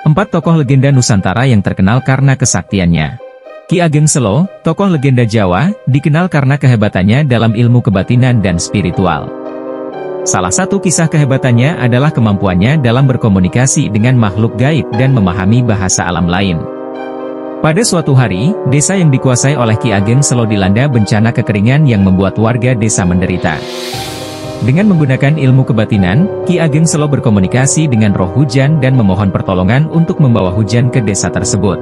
4 tokoh legenda Nusantara yang terkenal karena kesaktiannya. Ki Ageng Selo, tokoh legenda Jawa, dikenal karena kehebatannya dalam ilmu kebatinan dan spiritual. Salah satu kisah kehebatannya adalah kemampuannya dalam berkomunikasi dengan makhluk gaib dan memahami bahasa alam lain. Pada suatu hari, desa yang dikuasai oleh Ki Ageng Selo dilanda bencana kekeringan yang membuat warga desa menderita. Dengan menggunakan ilmu kebatinan, Ki Ageng Selo berkomunikasi dengan roh hujan dan memohon pertolongan untuk membawa hujan ke desa tersebut.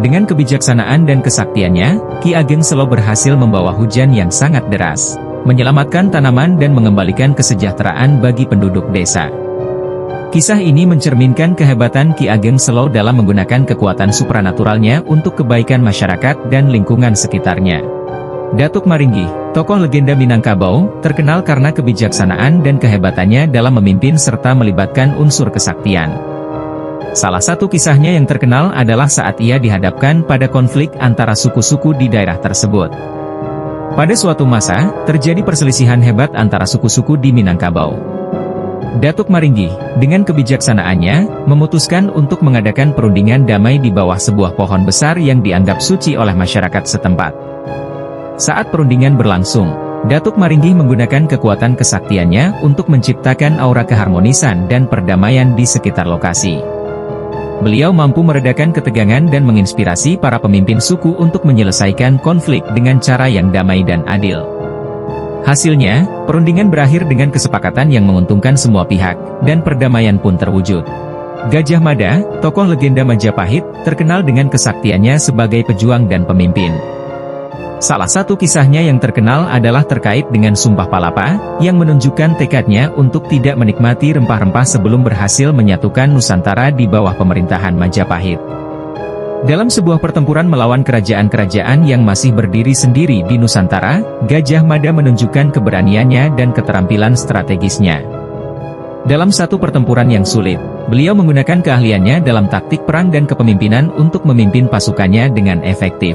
Dengan kebijaksanaan dan kesaktiannya, Ki Ageng Selo berhasil membawa hujan yang sangat deras, menyelamatkan tanaman dan mengembalikan kesejahteraan bagi penduduk desa. Kisah ini mencerminkan kehebatan Ki Ageng Selo dalam menggunakan kekuatan supranaturalnya untuk kebaikan masyarakat dan lingkungan sekitarnya. Datuk Maringgi, tokoh legenda Minangkabau, terkenal karena kebijaksanaan dan kehebatannya dalam memimpin serta melibatkan unsur kesaktian. Salah satu kisahnya yang terkenal adalah saat ia dihadapkan pada konflik antara suku-suku di daerah tersebut. Pada suatu masa, terjadi perselisihan hebat antara suku-suku di Minangkabau. Datuk Maringgi, dengan kebijaksanaannya, memutuskan untuk mengadakan perundingan damai di bawah sebuah pohon besar yang dianggap suci oleh masyarakat setempat. Saat perundingan berlangsung, Datuk Maringgi menggunakan kekuatan kesaktiannya untuk menciptakan aura keharmonisan dan perdamaian di sekitar lokasi. Beliau mampu meredakan ketegangan dan menginspirasi para pemimpin suku untuk menyelesaikan konflik dengan cara yang damai dan adil. Hasilnya, perundingan berakhir dengan kesepakatan yang menguntungkan semua pihak, dan perdamaian pun terwujud. Gajah Mada, tokoh legenda Majapahit, terkenal dengan kesaktiannya sebagai pejuang dan pemimpin. Salah satu kisahnya yang terkenal adalah terkait dengan Sumpah Palapa, yang menunjukkan tekadnya untuk tidak menikmati rempah-rempah sebelum berhasil menyatukan Nusantara di bawah pemerintahan Majapahit. Dalam sebuah pertempuran melawan kerajaan-kerajaan yang masih berdiri sendiri di Nusantara, Gajah Mada menunjukkan keberaniannya dan keterampilan strategisnya. Dalam satu pertempuran yang sulit, beliau menggunakan keahliannya dalam taktik perang dan kepemimpinan untuk memimpin pasukannya dengan efektif.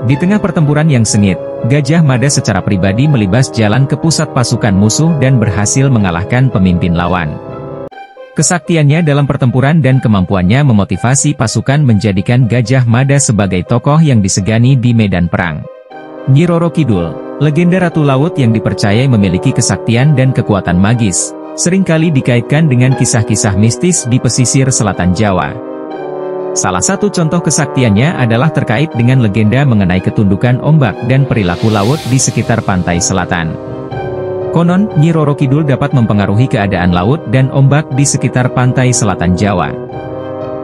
Di tengah pertempuran yang sengit, Gajah Mada secara pribadi melibas jalan ke pusat pasukan musuh dan berhasil mengalahkan pemimpin lawan. Kesaktiannya dalam pertempuran dan kemampuannya memotivasi pasukan menjadikan Gajah Mada sebagai tokoh yang disegani di medan perang. Nyi Roro Kidul, legenda Ratu Laut yang dipercaya memiliki kesaktian dan kekuatan magis, seringkali dikaitkan dengan kisah-kisah mistis di pesisir selatan Jawa. Salah satu contoh kesaktiannya adalah terkait dengan legenda mengenai ketundukan ombak dan perilaku laut di sekitar pantai selatan. Konon, Nyi Roro Kidul dapat mempengaruhi keadaan laut dan ombak di sekitar pantai selatan Jawa.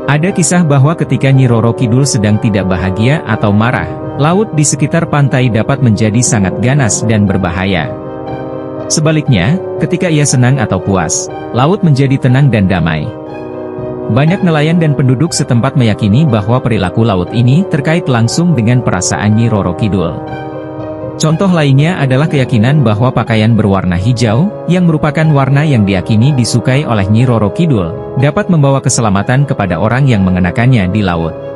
Ada kisah bahwa ketika Nyi Roro Kidul sedang tidak bahagia atau marah, laut di sekitar pantai dapat menjadi sangat ganas dan berbahaya. Sebaliknya, ketika ia senang atau puas, laut menjadi tenang dan damai. Banyak nelayan dan penduduk setempat meyakini bahwa perilaku laut ini terkait langsung dengan perasaan Nyi Roro Kidul. Contoh lainnya adalah keyakinan bahwa pakaian berwarna hijau, yang merupakan warna yang diyakini disukai oleh Nyi Roro Kidul, dapat membawa keselamatan kepada orang yang mengenakannya di laut.